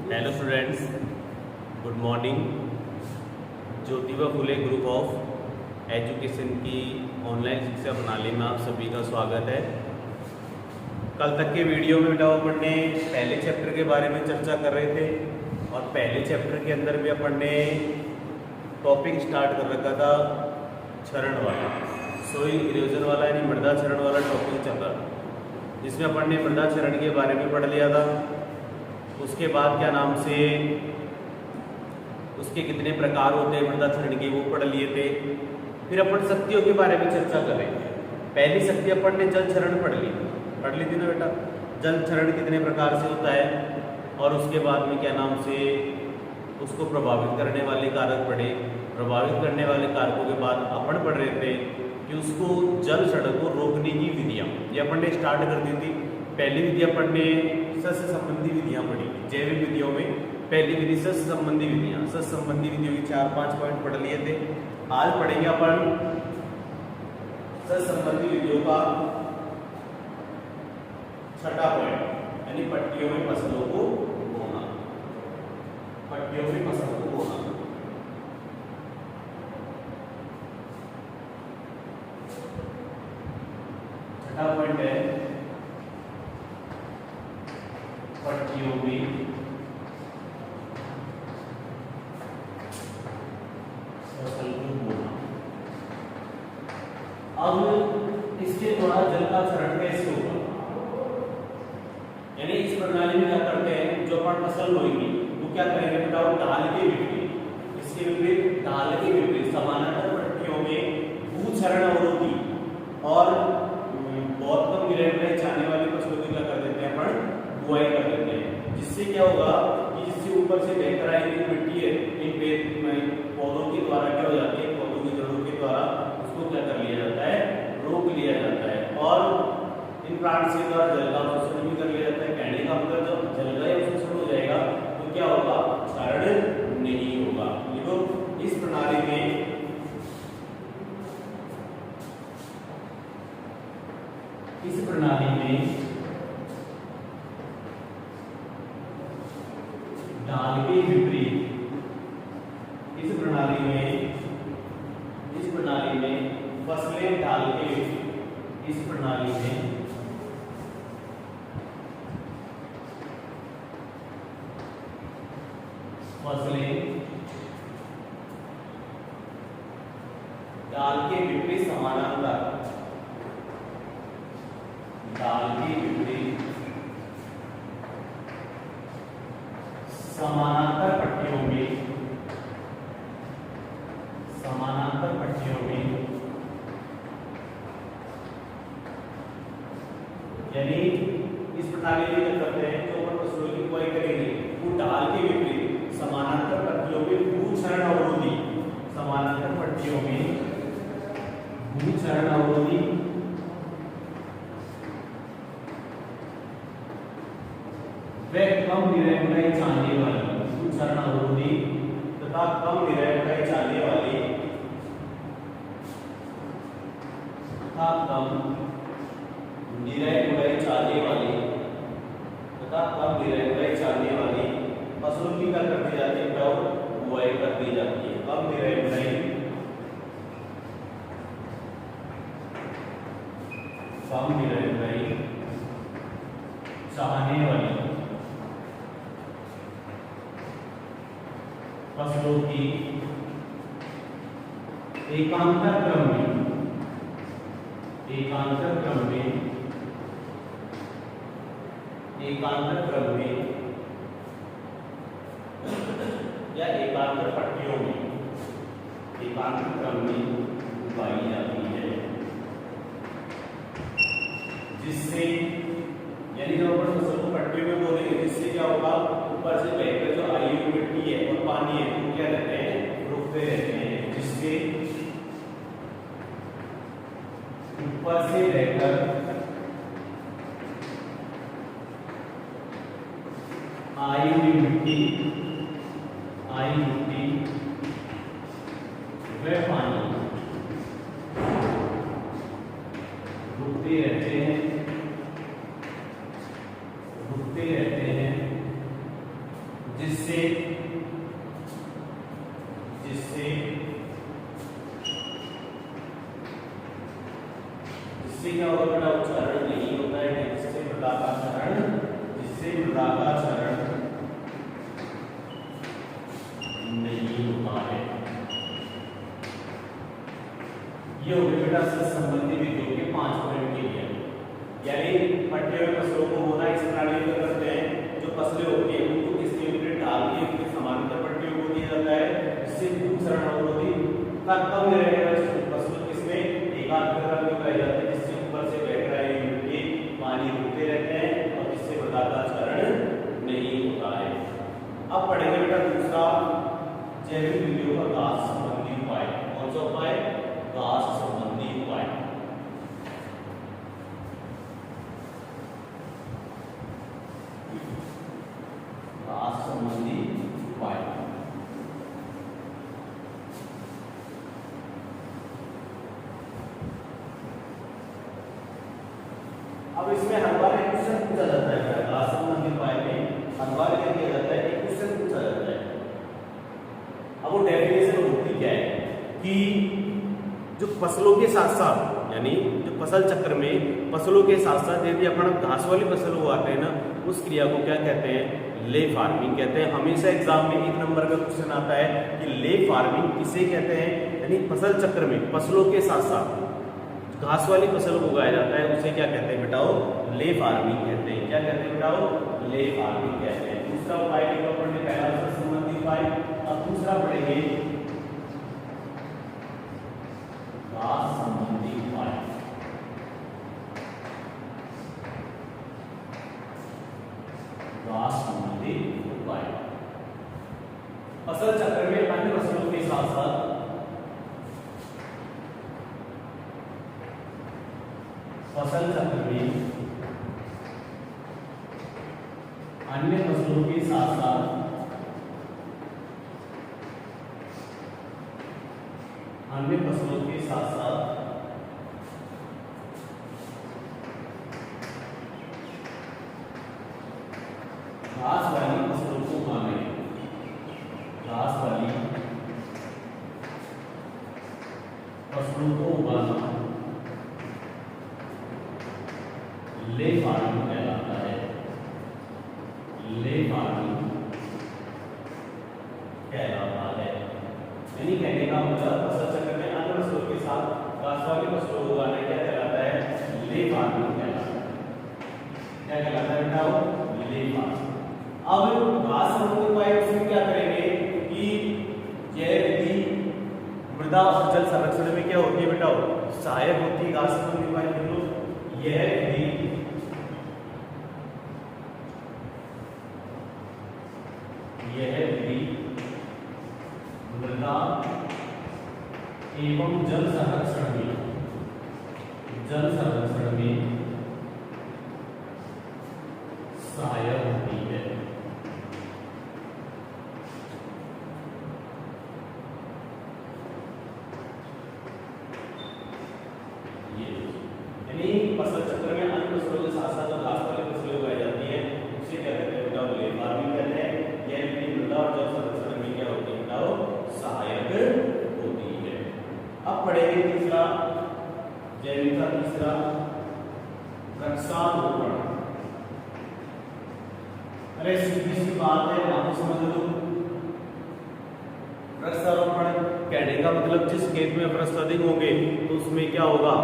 Hello students, good morning. Jyotiba Phule group of education की online शिक्षा प्रणाली में आप सभी का स्वागत है। कल तक के वीडियो में बेटा अपन ने पहले चैप्टर के बारे में चर्चा कर रहे थे और पहले चैप्टर के अंदर भी अपन ने टॉपिक स्टार्ट कर रखा था क्षरण वाला, सोइल इरोजन वाला, यानी मृदा क्षरण वाला टॉपिक चल रहा था, जिसमें अपन ने मृदा क्षरण के बारे में पढ़ लिया था। उसके बाद क्या नाम से उसके कितने प्रकार होते हैं मृदा क्षरण के, वो पढ़ लिए थे। फिर अपन शक्तियों के बारे में चर्चा कर रहे थे। पहली शक्ति अपन ने जल क्षरण पढ़ ली थी ना बेटा। जल क्षरण कितने प्रकार से होता है और उसके बाद में क्या नाम से उसको प्रभावित करने वाले कारक पढ़े। प्रभावित करने वाले कारकों के बाद अपन पढ़ रहे थे कि उसको जल क्षरण को रोकने की विधियाँ, ये अपन ने स्टार्ट कर दी थी। पहली विधि अपन ने सस्य संबंधी विधियाँ पढ़ी। जैविक विधियों में पहली विधि सस्य संबंधी विधियाँ, सस्य संबंधी विधियों के 4-5 पॉइंट पढ़ लिए थे। आज पढ़ेंगे अपन सस्य संबंधी विधियों का छठा पॉइंट, यानी पट्टियों में फसलों को बोना। पट्टियों में फसलों को बोना छठा पॉइंट है पट्टियों में फसल को बोना। अब इसके द्वारा जल का क्षरण कैसे होगा, यानी इस प्रणाली में क्या करते हैं, जो अपन फसल बोएंगे वो क्या करेंगे बेटा, ढाल के विपरीत, इसके विपरीत ढाल के विपरीत समानांतर पट्टियों में भू क्षरण अवरोधी और बहुत कम गिराई में जाने वाली फसलों की क्या कर देते हैं अपन, बुआई कर देते हैं। जिससे क्या होगा कि जिससे ऊपर से बहकर आई हुई मिट्टी है इन पौधों के द्वारा क्या हो जाती है, पौधों की जड़ों के द्वारा उसको क्या कर लिया जाता है, रोक लिया जाता है और इन प्लांट्स के द्वारा जल का अवशोषण भी कर लिया जाता है। कहने का मतलब जब जल का अवशोषण हो जाएगा तो क्या होगा, क्षरण नहीं होगा। देखो इस प्रणाली में ढाल के विपरीत, इस प्रणाली में फसलें ढाल के विपरीत, इस प्रणाली में फसलें ढाल के विपरीत समानांतर, ढाल के विपरीत समानांतर पट्टियों में, समानांतर पट्टियों में, यानी इस प्रणाली में क्या करते हैं, जो अपन फसलों की बुआई करेंगे वो ढाल के विपरीत समानांतर पट्टियों में भू क्षरण अवरोधी, समानांतर पट्टियों में भू क्षरण अवरोधी वे कम निरंतराई चाहने वाली, भू क्षरण अवरोधी तथा कम निरंतराई चाहने वाली तथा कम निरंतराई चाहने वाली तथा कम निरंतराई चाहने वाली फसलों की क्या कर दी जाती है, बुआई कर दी जाती है। कम निरंतराई चाहने वाली फसलों की एकांतर क्रम में, एकांतर क्रम में, एकांतर क्रम में या एकांतर पट्टियों में, एकांतर क्रम में उगाई जाती है। जिससे यानी जब अपन फसल को पट्टियों में बोलेंगे, जिससे क्या होगा, ऊपर से बहकर जो आई हुई मिट्टी है और पानी है वो क्या रहते हैं, रुकते रहते हैं। जिससे ऊपर से बहकर आई हुई मिट्टी व पानी रुकते रहते हैं, जिससे जिससे जिससे क्या होगा बेटा, क्षरण नहीं होता है, जिससे मृदा का क्षरण, जिससे मृदा का क्षरण नहीं होता है। ये हो गए बेटा संबंधी विधियों के 5 पॉइंट के लिए। यानी पट्टे में फसलों को बोना इस प्रणाली में करते हैं, जो फसलें होती है उनको किसके विपरीत डाल के उसके समानांतर पट्टियों को दिया जाता है, जिससे भूसरण अवरोधी का कम रहेगा। फसलों किसमें एकाग्रता में उगाई जाती है, जिससे ऊपर से बह रहे मिट्टी पानी रुकते रहते हैं और जिससे मृदा का क्षरण नहीं होता है। अब पढ़ेंगे बेटा दूसरा जैविक विधियों का घास संबंधी उपाय। कौन सा उपाय? घास संबंधी उपाय। घास संबंधी उपाय। अब इसमें हर बार एक क्वेश्चन पूछा जाता है, घास संबंधी उपाय में हर बार क्या किया जाता है, एक क्वेश्चन पूछा जाता है। अब वो डेफिनेशन होती क्या है कि जो फसलों के साथ साथ, यानी जो फसल चक्र में फसलों के साथ साथ यदि अपन घास वाली फसल उगाते हैं ना, उस क्रिया को क्या कहते हैं? ले फार्मिंग कहते हैं। हमेशा एग्जाम में 1 नंबर का क्वेश्चन आता है कि ले फार्मिंग किसे कहते हैं, यानी फसल चक्र में फसलों के साथ साथ घास वाली फसल को उगाया जाता है, उसे क्या कहते हैं बेटाओ? ले फार्मिंग कहते हैं। क्या कहते हैं बेटाओ? ले फार्मिंग कहते हैं। दूसरा उपाय लिखा पढ़ने, पहला फसल संबंधी उपाय। अब दूसरा पढ़ेंगे घास संबंधी उपाय। घास संबंधी उपाय फसल चक्र में अन्य फसलों के साथ साथ फसल चक्र में अन्य फसलों के साथ साथ अन्य फसलों के साथ साथ घास वाली फसलों को उगाना है। घास वाली फसलों को उगाना ले फार्मिंग कहलाता है। ले फार्मिंग कहलाता है। यानी कहने का मतलब फसल चक्र में अन्य फसलों के साथ घास वाली फसलों को उगाना क्या कहलाता है? ले फार्मिंग कहलाता है। क्या कहलाता है बेटा? Ley farming. अब घास संबंधी उपाय उसमें क्या करेंगे कि जैव विधि मृदा और जल संरक्षण में क्या होती है बेटा? सहायक होती है। घास संबंधी उपाय देख लो, यह विधि मृदा एवं जल संरक्षण में सहायक होती है। यानी फसल चक्र में अन्य फसलों के साथ साथ घास वाली फसलें उगाई जाती है, उसे क्या कहते हैं बेटा? ले फार्मिंग कहते हैं। यह विधि मृदा और जल संरक्षण में क्या होती है बेटा? सहायक होती है। अब पढ़ेंगे तीसरा जैविक का तीसरा वृक्षारोपण। अरे सीधी सी बात है, आप समझ लो। वृक्षारोपण कहने का मतलब जिस खेत में वृक्ष अधिक होंगे तो उसमें क्या होगा?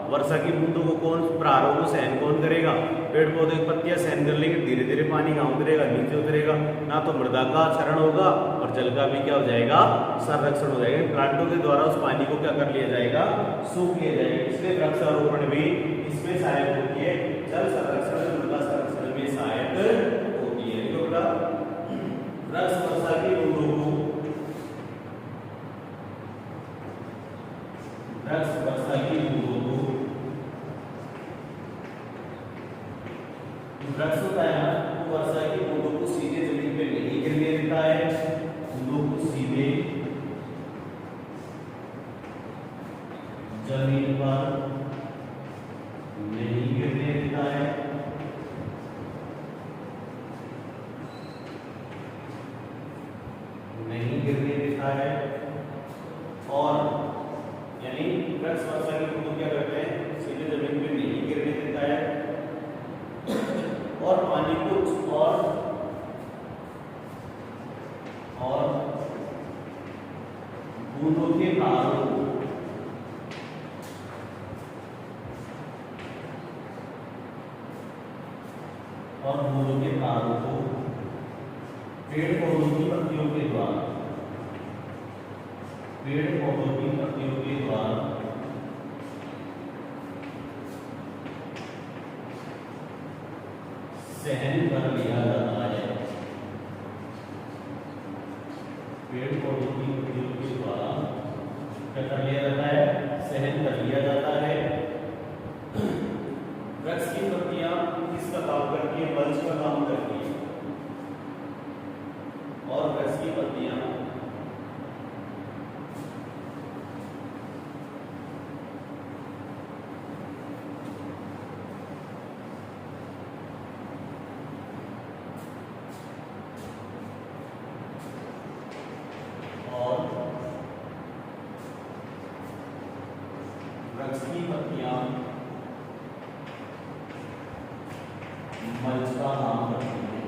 वर्षा की बूंदों को कौन, प्रहारों को सहन कौन करेगा? पेड़ पौधे की पत्तियां सहन कर लेंगे, धीरे धीरे पानी कहाँ उतरेगा? नीचे उतरेगा। ना तो मृदा का क्षरण होगा और जल का भी क्या हो जाएगा? संरक्षण हो जाएगा। प्लांटों के द्वारा उस पानी को क्या कर लिया जाएगा? सूख लिया जाएगा। इसलिए वृक्षारोपण भी इसमें सहायक होती है। जल संरक्षण, मृदा संरक्षण में सहायक होती है। वृक्ष वर्षा की बूंदों को वृक्ष होता है ना, वो वर्षा की बूंदों को सीधे जमीन पे नहीं गिरने देता है। बूंदों को सीधे जमीन पर नहीं गिरने देता है। नहीं गिरने देता है, और यानी वृक्ष वर्षा के बुंदों क्या करते हैं, सीधे जमीन पे नहीं गिरने देता है, और पानी को और बूंदों के तारों को पेड़ पौधों की पत्तियों के द्वारा सहन कर लिया जाता है। पेड़ पौधों की पत्तियों के द्वारा क्या कर लिया जाता है, सहन कर लिया जाता है। वृक्ष की पत्तियां किसका काम करती है, मल्च का काम करती है, और वृक्ष की पत्तियां मल्च का काम करती है।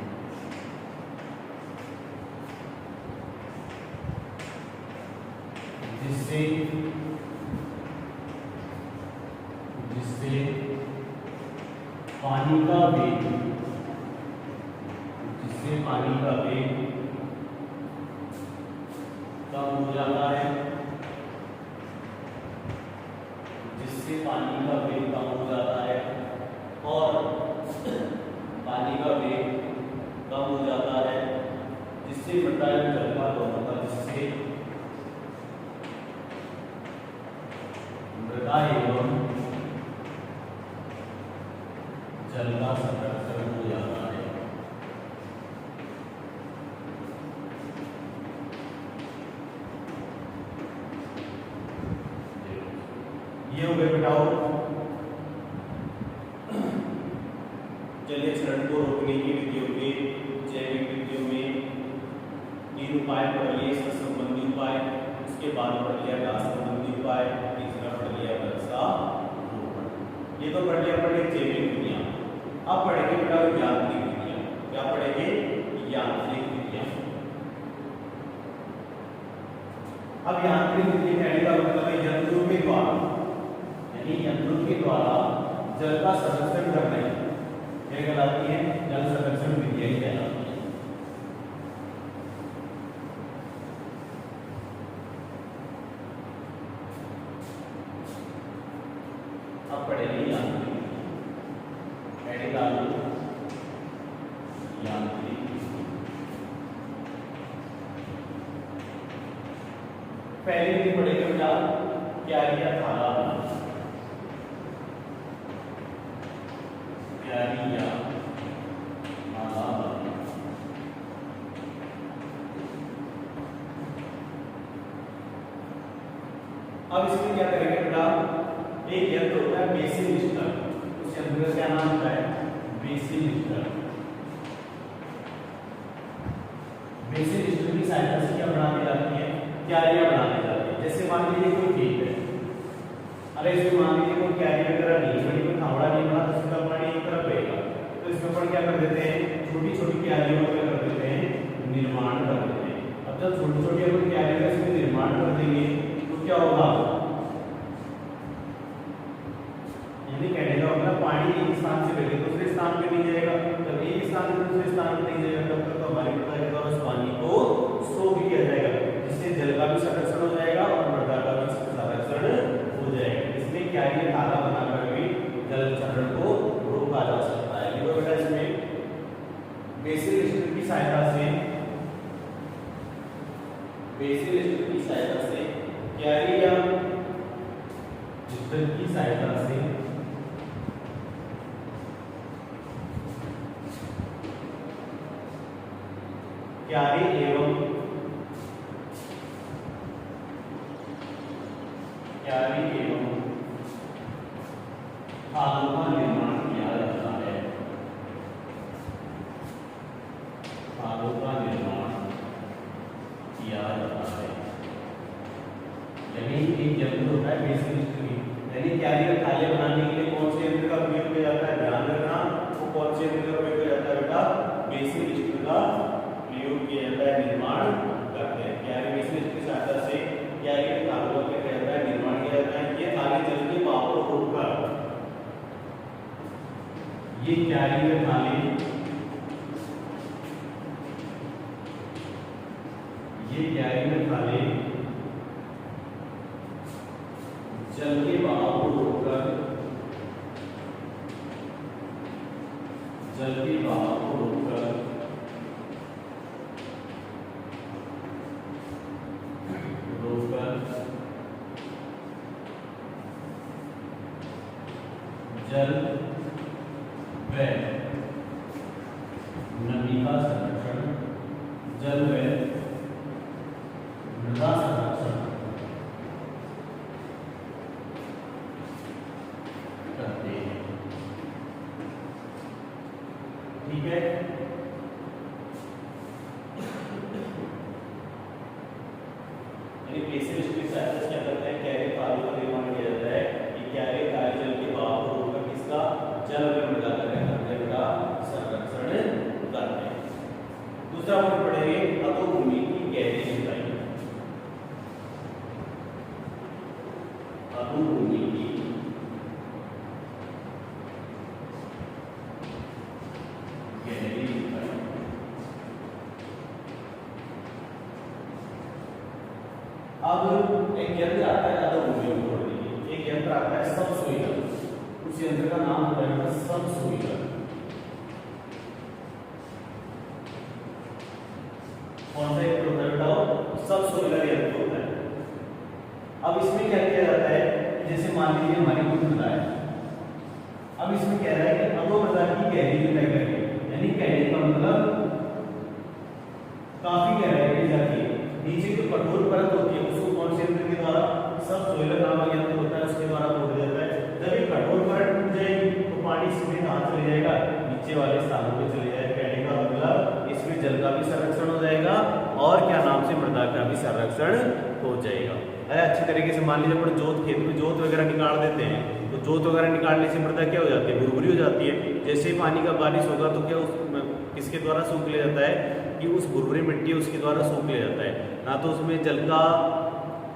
जिससे पानी का वेग कम हो जाता है, और पानी का वेग कम हो जाता है, जिससे मृदा एवं जल का दोनों का जिससे मृदा एवं जल का संरक्षण हो जाता है। ये हो गए बेटाओ जलीय क्षरण को रोकने की विधियों के जैविक विधियों में 3 उपाय पढ़ लिए, इससे संबंधी उपाय, उसके बाद पढ़ लिया घास संबंधी उपाय, तीसरा पढ़ लिया वृक्षारोपण। ये तो पढ़ लिया जैविक विधियां। अब पढ़ेंगे बेटा यांत्रिक विधियां। क्या पढ़ेंगे, यांत्रिक विधियां। अब यांत्रिक विधि कहने का मतलब है यंत्रों के द्वारा, यानी यंत्रों के द्वारा जल का संरक्षण करना है। क्या कहलाती है, जल संरक्षण विधियां कहलाती है। अब पढ़ेंगे यांत्रिक पहले विधि पढ़ेंगे बेटा क्यारियां थाला बनाना। क्यारियां थाला बनाना। अब इसमें क्या करेंगे बेटा, एक यंत्र होता है बेसिन लिफ्टर, उस यंत्र का क्या नाम होता है, बेसिन लिफ्टर। बेसिन लिफ्टर की सहायता से क्या बनाई जाती है, क्यारियां बनाई जाती है। जैसे मान लीजिए कोई खेत है, अरे इसमें मान लीजिए कोई क्यारी वगैरह नहीं बनी, कोई फावड़ा नहीं बना, तो इसका पानी एक तरफ रहेगा, तो इसके ऊपर क्या कर देते हैं, छोटी छोटी क्यारियों का क्या कर देते हैं, निर्माण कर देते हैं। अब जब छोटी छोटी अपन क्यारियों का इसमें निर्माण कर देंगे तो क्या होगा, यानी कहने का मतलब पानी एक स्थान से लेकर दूसरे स्थान पे नहीं जाएगा, जब एक स्थान से दूसरे स्थान पे नहीं जाएगा तब तक तो हमारी मृदा के द्वारा उस पानी को सोख लिया जाएगा, जिससे जल का भी संरक्षण हो जाएगा और मृदा का भी संरक्षण हो जाएगा। इसमें क्यारियां थाला बनाकर भी जल क्षरण को रोका जा सकता है। देखो बेटा इसमें बेसिन लिफ्टर की सहायता से क्यारियां लिफ्टर की सहायता से क्यारी एवं थालों का निर्माण किया जाता है। थालों का निर्माण किया है बेसिन लिस्टर की। यानी क्यारी में थाली बनाने के लिए कौन से यंत्र का उपयोग किया जाता है, ध्यान रखना, वो कौन से यंत्र का उपयोग किया जाता है बेटा, बेसिन लिस्टर का प्रयोग किया जाता है, निर्माण करते हैं। क्यारी बेसिन लिस्टर की सहायता से क्यारी के थालों का क्या किया जाता है, निर्माण किया जाता है। ये थाली जल के भाप को रोककर, ये क्यारी में थाली, ये क्यारी में थाली जल के बहाव को रोककर, जल के बहाव को रोककर जल व नमी का संरक्षण, जल व मृदा संरक्षण करते हैं। ठीक है, बेसिन लिस्टर की सहायता से क्या करते हैं, क्यारी थालों का निर्माण किया जाता है। ये क्यारी थाली जल के बहाव को रोककर किसका, जल व मृदा का संरक्षण करते हैं। दूसरा पॉइंट पढ़ेंगे अधोभूमि की गहरी जुताई। अधोभूमि की गहरी जुताई। अब एक यंत्र आता है अधोभूमि को तोड़ने के लिए, एक यंत्र आता है सबसोइलर। उस यंत्र का नाम होता है सबसोइलर। कौन सा यंत्र होता है बेटा, सबसोइलर यंत्र होता है। अब इसमें क्या किया जाता है, जैसे मान लीजिए हमारी कोई मृदा है, अब इसमें कह रहा है कि अधोमृदा की गहरी जुताई करिए, यानी गहरी का मतलब काफी गहराई की जाती है। नीचे जो कठोर परत होती है उसको कौन से यंत्र के द्वारा, सबसोइलर नामक यंत्र होता है, उसके द्वारा तोड़ दिया जाता है। जब ये कठोर परत टूट जाएगी तो पानी इसमें कहां चले जाएगा, नीचे वाले स्थानों पे चले जाएगा। कहने का मतलब इसमें जल का भी संरक्षण हो जाएगा और क्या नाम से मृदा का भी संरक्षण हो जाएगा। अरे अच्छी तरीके से मान लीजिए अपन जोत, खेत में जोत वगैरह निकाल देते हैं, तो जोत वगैरह निकालने से मृदा क्या हो जाती है, भुरभुरी हो जाती है। जैसे ही पानी का बारिश होगा तो क्या किसके द्वारा सूख लिया जाता है, कि उस भुरभुरी मिट्टी उसके द्वारा सूख लिया जाता है, ना तो उसमें जल का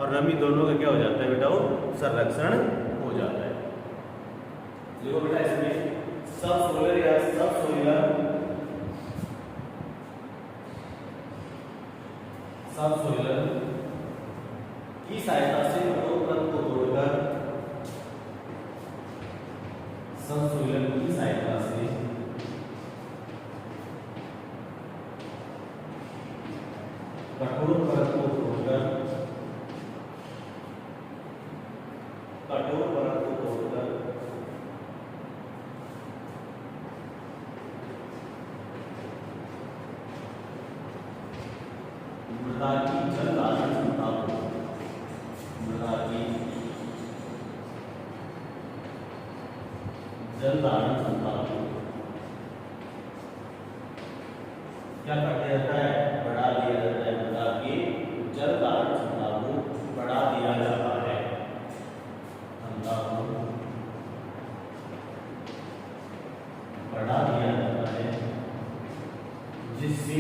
और नमी दोनों का क्या हो जाता है बेटा, वो संरक्षण हो जाता है। देखो बेटा इसमें सबसोइलर या सबसोइलर की सहायता से कठोर परत को तोड़कर, सबसोइलर की सहायता से कठोर परत को तोड़कर, कठोर परत को तोड़कर मृदा की जल धारण क्षमता को, मृदा की जल धारण क्षमता को क्या कर दिया जाता है, बढ़ा दिया जाता है। मृदा की जल धारण क्षमता को बढ़ा दिया जाता है, क्षमता को बढ़ा दिया जाता है, जिससे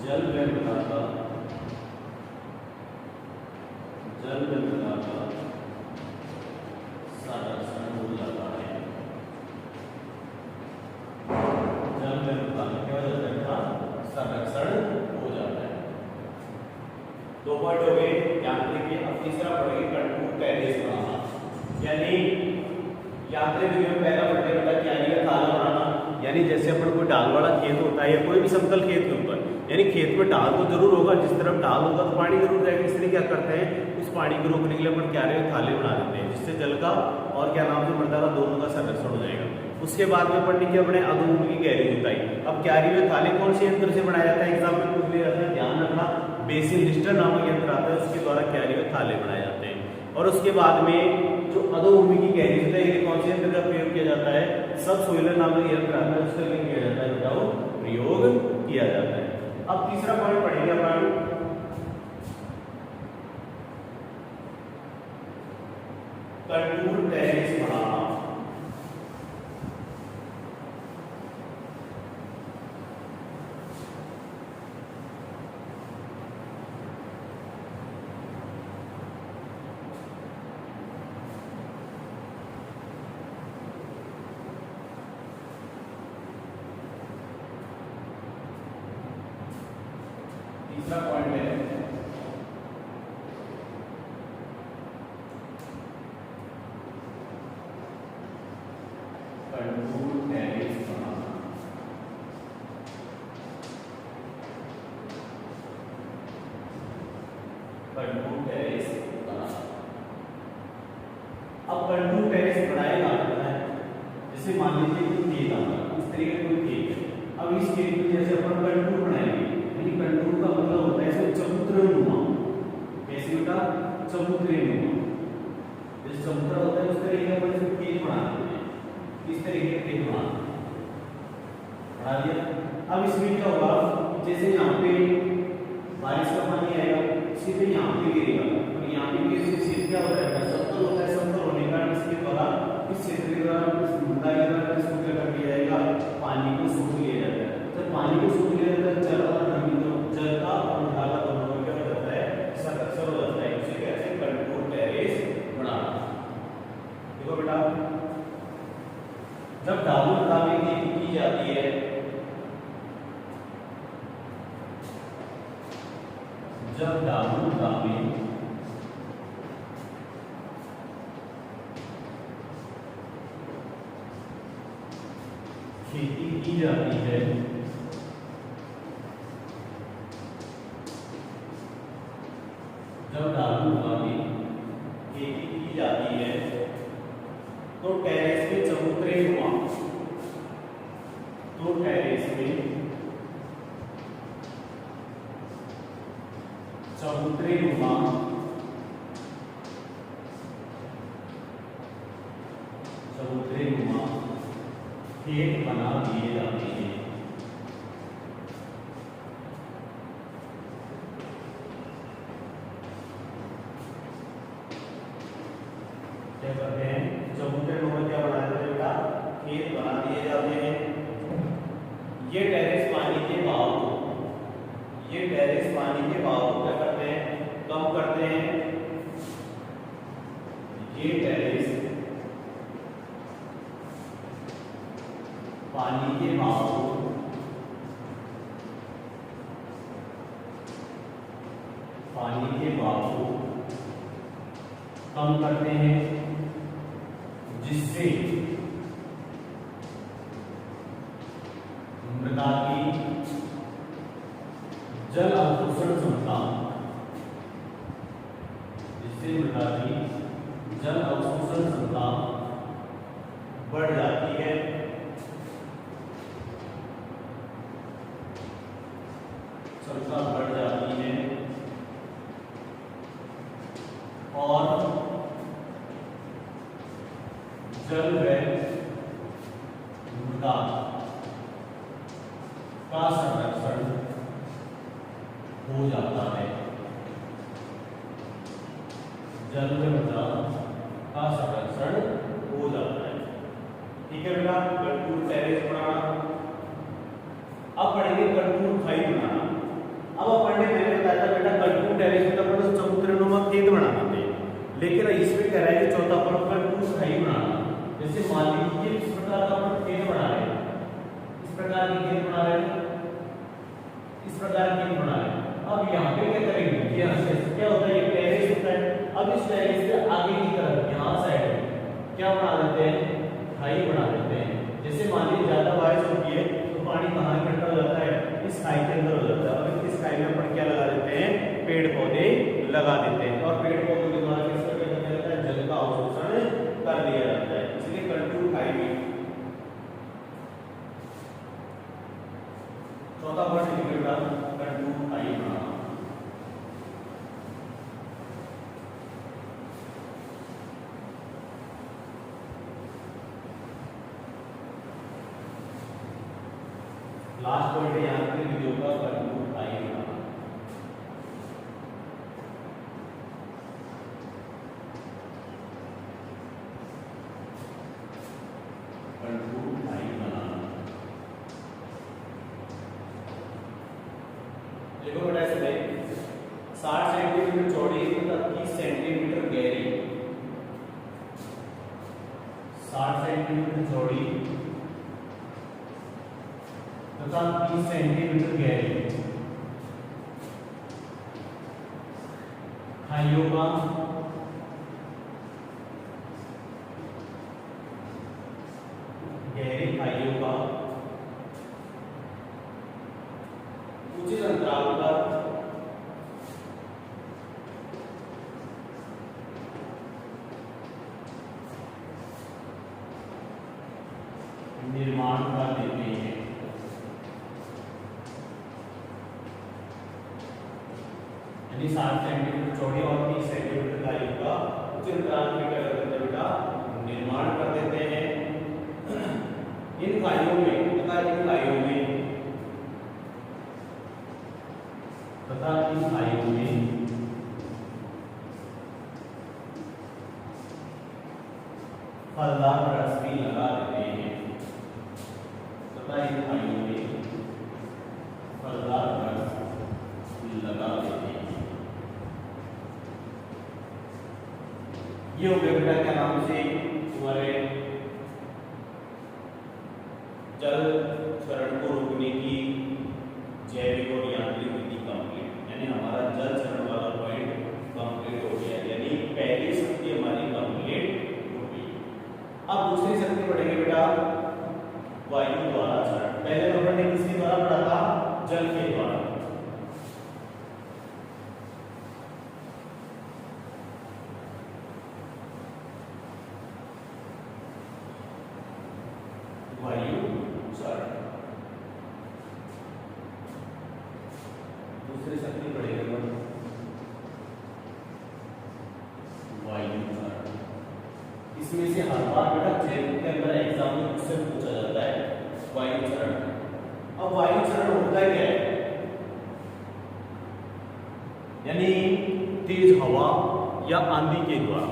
जल व मृदा का संरक्षण हो जाता है। जल व मृदा का क्या हो जाता है, संरक्षण हो जाता है। दो पॉइंट हो गए यांत्रिकी। अब तीसरा पढ़ेंगे कंटूर टेरेस बनाना, यानी यांत्रिक विधि में पहला पढ़ने वाला क्यारी का थाला बनाना। यानी जैसे अपन कोई ढाल वाला खेत होता है या कोई भी समतल खेत के ऊपर, यानी खेत में ढाल तो जरूर होगा, जिस तरफ ढाल होगा तो पानी जरूर जाएगा, इसलिए क्या करते हैं, उस पानी को रोकने के लिए अपन क्यारे के थाले बना देते हैं, जिससे जल का और क्या नाम से मृदा का दोनों का संरक्षण हो जाएगा। उसके बाद में पढ़ने की अपने अधोभूमि की गहरी जुताई। अब क्यारी में थाले कौन से यंत्र से बनाया जाता है, एग्जाम में पूछ लिया जाता है, ध्यान रखना। बेसिन लिस्टर नामक यंत्र आता है, उसके द्वारा क्यारी में थाले बनाए जाते हैं। और उसके बाद में जो अधोभूमि की गहरी जुताई के लिए कौन से यंत्र का प्रयोग किया जाता है, सब सोइलर नामक यंत्र आता है उसका क्या किया जाता है बेटा, वो प्रयोग किया जाता है। अब तीसरा पॉइंट पढ़ेंगे अपन, कंटूर टेरेस बनाना। तीसरा पॉइंट है कंटूर टेरेस बनाना। कंटूर टेरेस बनाना। अब कंटूर टेरेस बनाएगा जैसे मान लीजिए कोई खेत आता है, इस तरीके का कोई खेत है। अब इस खेत में जैसे अपन कंटूर बनाएंगे, कंटूर का मतलब होता है इसे चबूतरानुमा। कैसे बेटा, चबूतरानुमा। जैसे चबूतरा होता है उस तरीके का अपन इसे खेत बनाते हैं, इस तरीके का खेत बना दिया। अब इसमें क्या होगा, जैसे यहाँ पे बारिश का पानी आएगा सीधे यहाँ पे गिरेगा, और यहाँ पे गिरने से क्या होता है, समतल होता है। समतल होने का इसके द्वारा, इस क्षेत्र के द्वारा, इस मुद्दा के द्वारा इसको क्या कर दिया जाएगा, पानी को सूख लिया जाता है। जब पानी को सूख लिया जाता है, जल और नमी जल का और मृदा का दोनों में क्या हो जाता है, संरक्षण हो जाता है। इसे कहते हैं कंटूर टेरेस बनाना। देखो बेटा, जब ढालू मृदा में खेती की जाती है, जब ढालू मृदा में खेती की जाती है, जब ढालू मृदा में खेती की जाती है तो टेरेस में चबूतरेनुमा, तो टेरेस में चबूतरेनुमा खेत बना दिए जाते हैं। क्या करते हैं, चबूतरेनुमा क्या बना देते हैं बेटा, खेत बना दिए जाते हैं। ये टेरेस पानी के बहाव को, ये टेरेस पानी के बहाव को क्या करते हैं, कम करते हैं। ये टेरेस पानी के बहाव को कम करते हैं, जिससे मृदा की जल अवशोषण क्षमता, जिससे मृदा की जल अवशोषण क्षमता बढ़ जाती है। क्षमता बढ़ जाती है और जल व मृदा का संरक्षण हो जाता है। जल व मृदा का संरक्षण हो जाता है। ठीक है बेटा, कंटूर टेरेस बनाना। अब पढ़ेंगे कंटूर खाई बनाना। अब अपन ने मैंने बताया था बेटा, कंटूर टेरेस में अपन चबूतरेनुमा खेत बना देते हैं, लेकिन इसमें कह रहा है कि चौथा पॉइंट कंटूर खाई बनाना। जैसे मान लीजिए इस प्रकार का अपन खेत बना रहे हैं, इस प्रकार की खेत बना रहे हैं, इस प्रकार की खेत बना रहे हैं। अब यहाँ पे क्या करेंगे, यहाँ से क्या होता है, ये टेरेस होता है। अब इस टेरेस से आगे की तरफ यहाँ साइड क्या बना देते हैं, खाई बना देते हैं। जैसे मान लीजिए ज्यादा बारिश होती है तो पानी कहाँ इकट्ठा हो जाता है, इस खाई के अंदर हो जाता है। और इस खाई में अपन क्या लगा देते हैं, पेड़ पौधे लगा देते हैं, और पेड़ पौधों के द्वारा किसका क्या किया जाता है, जल का अवशोषण कर दिया जाता है। इसलिए कंटूर खाई में चौथा वर्ड निकलेगा कंटूर खाई बनाना। लास्ट पॉइंट है यांत्रिक विधियों का कंटूर आई बनाना। कंटूर आई बनाना। देखो बेटा ऐसे भाई 60 सेंटीमीटर चौड़ी तथा 30 सेंटीमीटर गहरी, 60 सेंटीमीटर चौड़ी तथा 30 सेंटीमीटर गहरी खाइयों का गहरी खाइयों का उचित अंतराल पर निर्माण कर देते हैं। यानी 60 सेंटीमीटर चौड़ी और 30 सेंटीमीटर खाइयों का उचित अंतराल में क्या कर देते हैं बेटा, निर्माण कर देते हैं। इन खाइयों में तथा इन खाइयों में फलदार रस भी लगा देते हैं तथा इन खाइयों में फलदार रस लगा देते हैं। ये हो गया बेटा क्या नाम से तुम्हारे जल क्षरण को रोकने की जैविक और यांत्रिक विधि कंप्लीट। यानी हमारा जल क्षरण वाला पॉइंट कंप्लीट हो गया, यानी पहली शक्ति हमारी कंप्लीट हो गई। अब दूसरी शक्ति पढ़ेंगे बेटा वायु द्वारा क्षरण। पहले तो हमने किसके द्वारा पढ़ा था, जल के द्वारा। वायु क्षरण दूसरी शक्ति पढ़ेंगे वायु क्षरण। इसमें से हर बार बेटा जेल के अंदर एग्जाम में उससे पूछा जाता है वायु क्षरण। अब वायु क्षरण होता है क्या है, यानी तेज हवा या आंधी के द्वारा,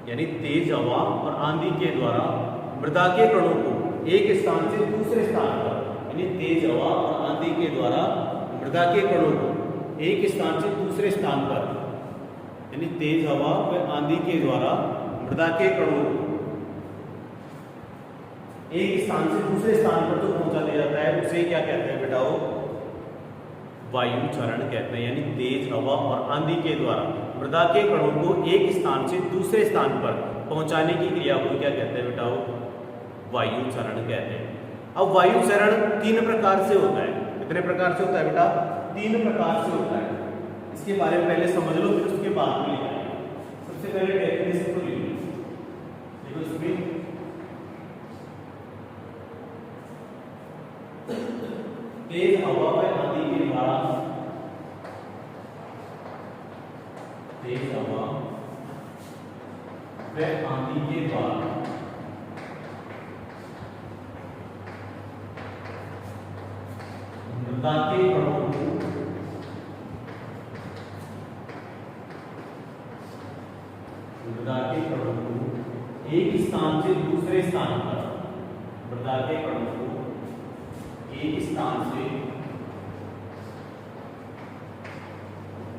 यानी तेज हवा और आंधी के द्वारा मृदा के कणों को एक स्थान से दूसरे स्थान पर, यानी तेज हवा और आंधी के द्वारा मृदा के कणों को एक स्थान से दूसरे स्थान पर, यानी तेज हवा व आंधी के द्वारा मृदा के कणों को एक स्थान से दूसरे स्थान पर जो पहुंचा दिया जाता है उसे क्या कहते हैं बेटा, वो वायु क्षरण कहते हैं। यानी तेज हवा और आंधी के द्वारा मृदा के कणों को एक स्थान से दूसरे स्थान पर पहुंचाने की क्रिया को क्या कहते हैं बेटा, वो वायु क्षरण कहते हैं। अब वायु क्षरण 3 प्रकार से होता है। कितने प्रकार से होता है बेटा, 3 प्रकार से होता है। इसके बारे में पहले समझ लो, फिर उसके बाद में लिखाएंगे। सबसे पहले डेफिनेशन को लिख लो। देखो इसमें तेज हवा व आंधी के द्वारा, तेज हवा व आंधी के द्वारा मृदा के कणों को एक स्थान से दूसरे स्थान पर, मृदा के कणों को एक स्थान से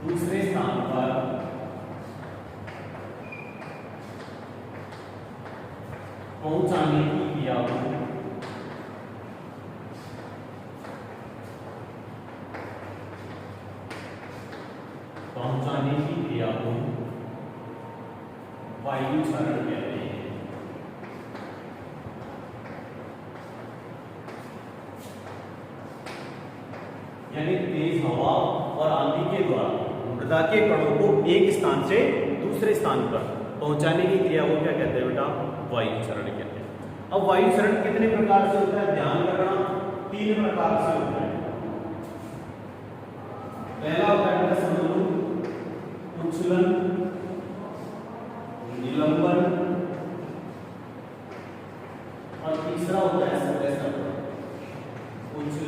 दूसरे स्थान पर पहुंचाने की क्रिया को वायु क्षरण कहते हैं। यानी तेज हवा और आंधी के द्वारा मृदा के कणों को एक स्थान से दूसरे स्थान पर पहुंचाने की क्रिया को क्या कहते हैं बेटा, वायु क्षरण कहते हैं। अब वायु क्षरण कितने प्रकार से होता है, ध्यान रखना 3 प्रकार से होता है। पहला होता है बेटा समझ लो, उछलन, निलंबन, और तीसरा होता है सतह। उछलन,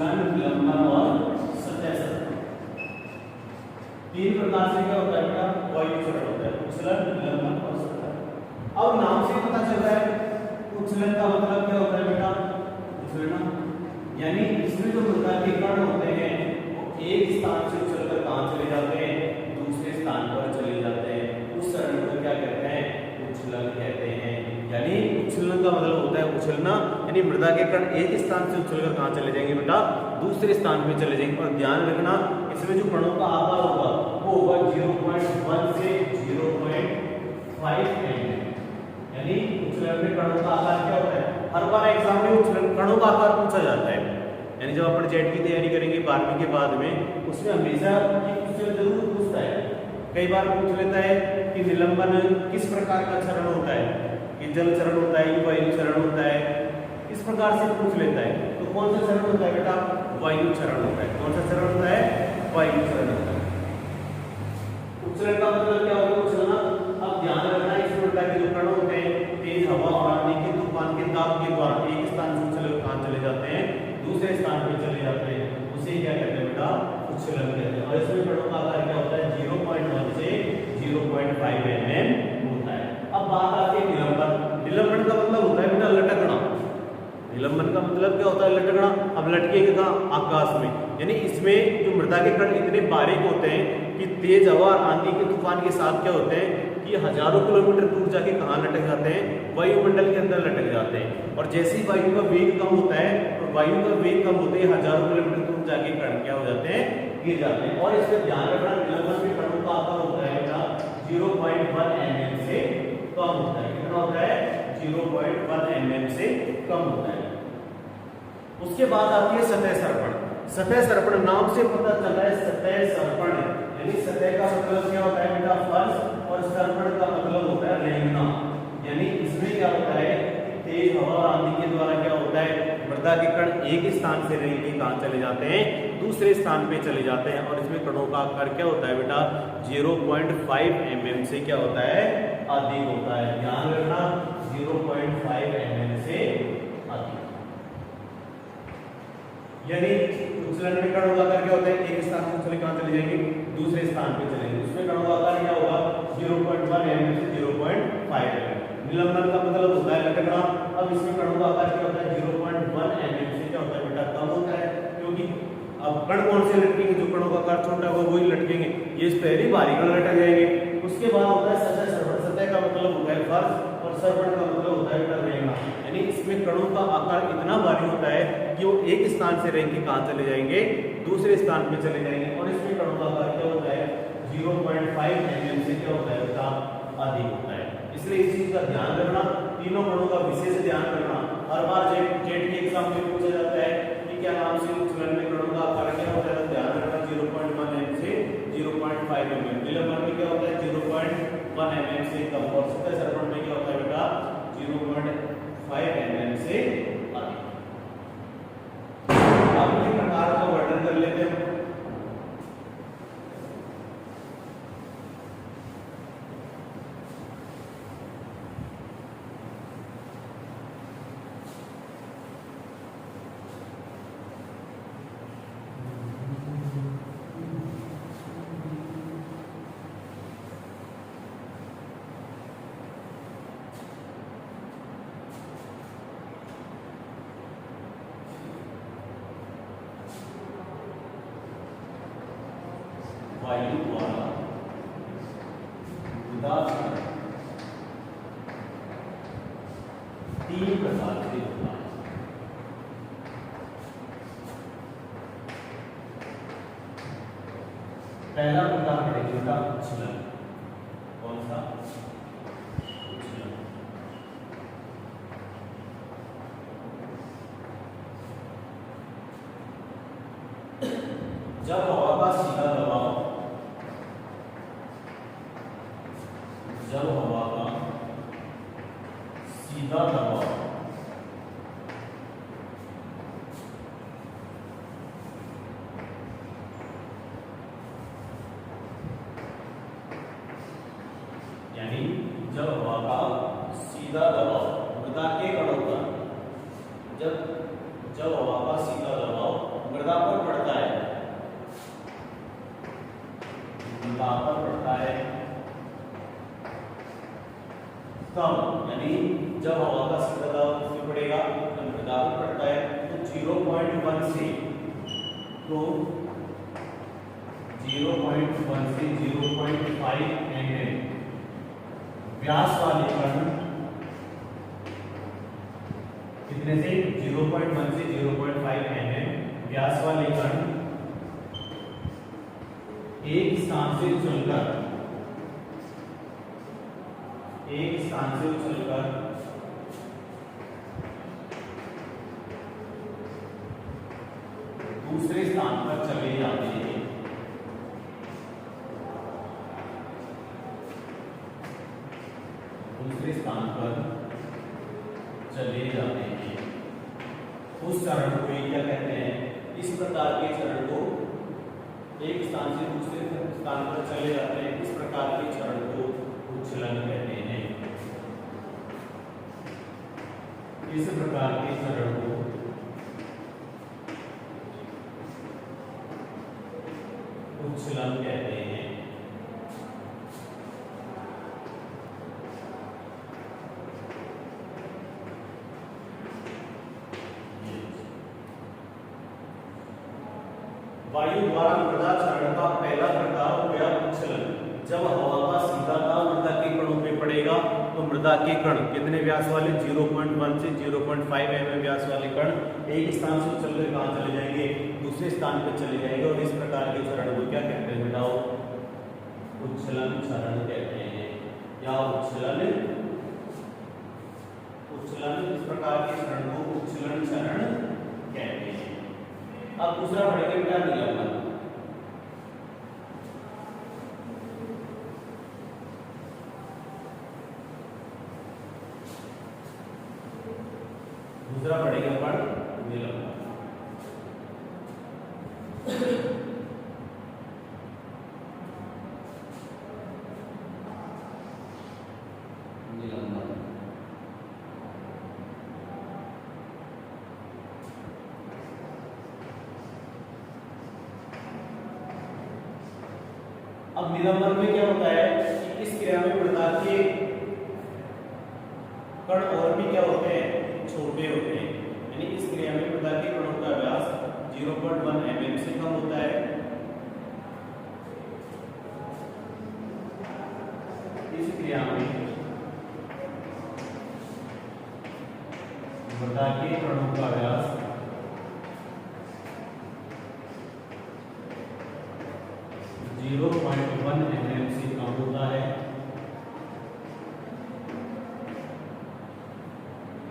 यानी इसमें जो मृदा के कण होते हैं वो एक स्थान से उछलकर कहां चले जाते हैं, दूसरे स्थान पर चले जाते हैं। उस चरण को क्या कहते हैं, उछलन कहते हैं। यानी उछलन का मतलब होता है उछलना, यानी मृदा के कण एक स्थान से उछलकर कहां चले जाएंगे बेटा, दूसरे स्थान पे चले जाएंगे। और ध्यान रखना इसमें जो कणों का आकार होगा वो होगा 0.1 से 0.5 mm। यानी उछलन में कणों का आकार क्या होता है, हर बार एग्जाम में उछलन कणों का आकार पूछा जाता है। यानी जब अपन जेट की तैयारी करेंगे 12वीं के बाद में, उसमें हमेशा ये क्वेश्चन जरूर पूछता है। कई बार पूछ लेता है कि निलंबन किस प्रकार का चरण होता है, कि जल चरण होता है, वायु चरण होता है, इस प्रकार से पूछ लेता है। तो कौन सा चरण होता है बेटा, वायु चरण होता है। कौन सा चरण होता है, वायु चरण होता है। उछलन का मतलब क्या होगा, उछलना। अब ध्यान रखना इस मृदा के जो कण होते हैं तेज हवा और आंधी के तूफान के दाब के द्वारा एक स्थान से उछलकर कहां चले जाते हैं, दूसरे स्थान पर चले जाते हैं। उसे क्या कहते हैं बेटा, उछलन कहते हैं। और इसमें कणों का आकार क्या होता है, 0.1 से 0.5 mm होता है। अब बात आती है निलंबन। निलंबन का मतलब होता है बेटा लटकना। निलंबन का मतलब क्या होता है, लटकना। अब लटकेगा कहां, आकाश में। यानी इसमें जो मृदा के कण इतने बारीक होते हैं कि तेज हवा और आंधी के तूफान के साथ क्या होते हैं कि हजारों किलोमीटर दूर जाके कहां लटक जाते हैं, वायुमंडल के अंदर लटक जाते हैं। और जैसे ही वायु का वेग कम होता है, और वायु का वेग कम होते ही हजारों किलोमीटर दूर जाके कण क्या हो जाते हैं, गिर जाते हैं। और इसमें ध्यान रखना निलंबन में कणों का आकार होता है बेटा 0.1 mm से कम होता है। कितना होता है, 0.1 mm से कम होता है। उसके बाद आती है सतह सर्पण। सतह सर्पण नाम से पता चला है सतह सर्पण, यानी सतह का मतलब क्या होता है बेटा, फर्श, और सर्पण का मतलब होता है रेंगना। यानी इसमें क्या होता है, तेज हवा और आंधी के द्वारा क्या होता है, मृदा के कण एक स्थान से रेंग के कहां चले जाते हैं, दूसरे स्थान पे चले जाते हैं। और इसमें कणों का आकार क्या होता है बेटा, 0.5 mm से क्या होता है, अधिक होता है। ध्यान रखना 0.5 mm से अधिक। यानी उछलन में कणों का आकार क्या होता है, एक स्थान से उछल कहां चले जाएंगे, दूसरे स्थान पे चलेंगे। उसमें कणों का आकार क्या होगा, 0.1 mm से 0.5 mm। निलंबन का मतलब होता है लटकना। अब इसमें कणों का आकार क्या होता है, 0.1 mm से क्या होता है बेटा, कम होता है। क्योंकि अब कण कौन से लटकेंगे, जो कणों का आकार छोटा होगा वही लटकेंगे। ये पहली बारी कण लटक जाएंगे। उसके बाद होता है सतह सर्पण। सतह का मतलब होता है फर्श, और सर्पण का मतलब होता है बेटा रेंगना। यानी इसमें कणों का आकार इतना भारी होता है कि वो एक स्थान से रेंग के कहां चले जाएंगे, दूसरे स्थान पे चले जाएंगे। और इसमें कणों का आकार क्या होता है, 0.5 mm से क्या होता है बेटा, अधिक होता है। इसलिए इस चीज का ध्यान रखना, तीनों कणों का विशेष ध्यान रखना। हर बार जेट के एग्जाम में पूछा जाता है कि क्या नाम से उछलन में कणों का आकार क्या होता है, ध्यान रखना 0.1 mm से 0.5 mm। निलंबन में क्या होता है, 0.1 mm से कम। और सतह सर्पण में क्या होता है बेटा, 0.5 mm से अधिक। अब इनके प्रकार का वर्णन कर लेते हैं। वायु द्वारा मृदा तीन प्रकार से होता है। पहला प्रकार पढ़ेंगे बेटा उछलन। कौन सा, उछलन। जब हवा का सीधा दबाव, जब हवा का सीधा दबाव यानी जब हवा का सीधा दबाव मृदा के कणों का, जब हवा का सीधा दबाव मृदा पर पड़ता है, मृदा पर पड़ता है तब, यानी जब हवा का सीधा दबाव उसमें पड़ेगा, जब मृदा पर पड़ता है तो 0.1 से, तो 0.1 से 0.5 mm व्यास वाले कण, कितने से 0.1 से 0.5 mm व्यास वाले कण एक स्थान से उछलकर दूसरे स्थान पर चले जाते हैं। उस चरण को क्या कहते हैं? इस प्रकार के चरण को, एक स्थान से दूसरे स्थान पर चले जाते हैं, इस प्रकार के चरण को उच्छलन कहते हैं। इस प्रकार के चरण को उच्छलन कहते हैं। वायु द्वारा मृदा चरण का पहला प्रकार हो गया उच्छलन। जब हवा का सीधा दाब मृदा के कणों पे पड़ेगा तो मृदा के कण कितने व्यास वाले 0.1 से 0.5 mm व्यास वाले कण एक स्थान से उछलकर कहां चले जाएंगे? दूसरे स्थान पर चले जाएंगे। और इस प्रकार के चरण को क्या कहते हैं बेटाओ? उच्छलन चरण कहते हैं, या उच्छलन। इस प्रकार के चरण को उच्छलन चरण कहते हैं। अब दूसरा पढ़ेंगे क्या निलंबन। दूसरा पढ़ेंगे अपन निलंबन। अब निलंबन में क्या होता है कि इस क्रिया में मृदा के कण और भी क्या होते हैं? छोटे होते हैं। यानी इस क्रिया में मृदा के कणों का व्यास 0.1 mm से कम होता है। इस क्रिया में मृदा के कणों का व्यास 0.1 mm से कम होता है।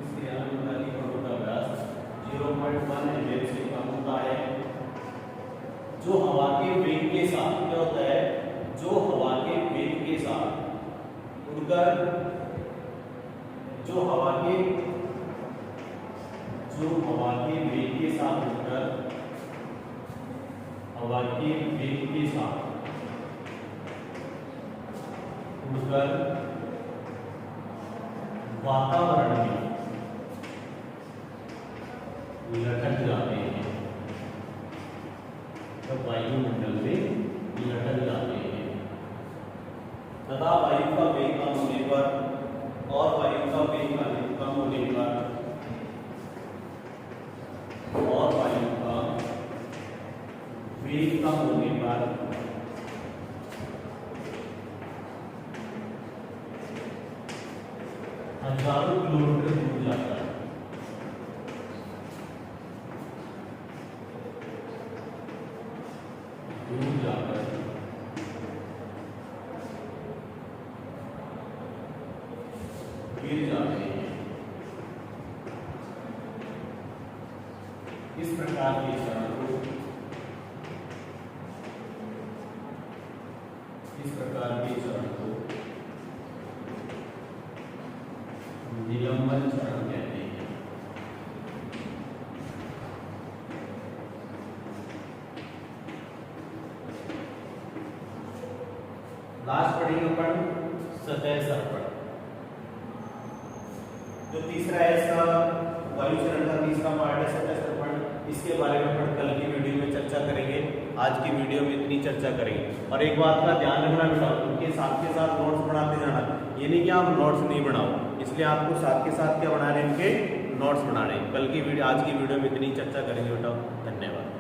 इस क्रिया में मृदा के कणों का व्यास 0.1 mm से कम होता है। जो हवा के वेग के साथ क्या होता है? जो हवा के वेग के साथ उड़कर, जो हवा के वेग के साथ उड़कर, हवा के वेग के साथ उड़कर वातावरण में लटक जाते हैं, तो वायुमंडल में लटक जाते हैं तथा वायु का वेग कम होने पर और वायु का वेग कम होने पर और वायु का वेग कम होने पर हजारों किलोमीटर दूर जाता है। दूर जाकर गिर जाते हैं। इस प्रकार के चरण को निलंबन चरण कहते हैं। लास्ट पढ़ेंगे अपन सतह सर्पण। जो तीसरा है इसका वायु चरण का तीसरा पार्ट है सतह सर्पण। इसके बारे में अपन कल की वीडियो में चर्चा करेंगे। आज की वीडियो में इतनी चर्चा करेंगे। और एक बात का ध्यान रखना बेटा, उनके साथ के साथ नोट्स बनाते जाना। ये नहीं कि आप नोट्स नहीं बनाओ, इसलिए आपको साथ के साथ क्या बना रहे हैं, इनके नोट्स बना रहे हैं। कल की वीडियो, आज की वीडियो में इतनी चर्चा करेंगे बेटा। धन्यवाद।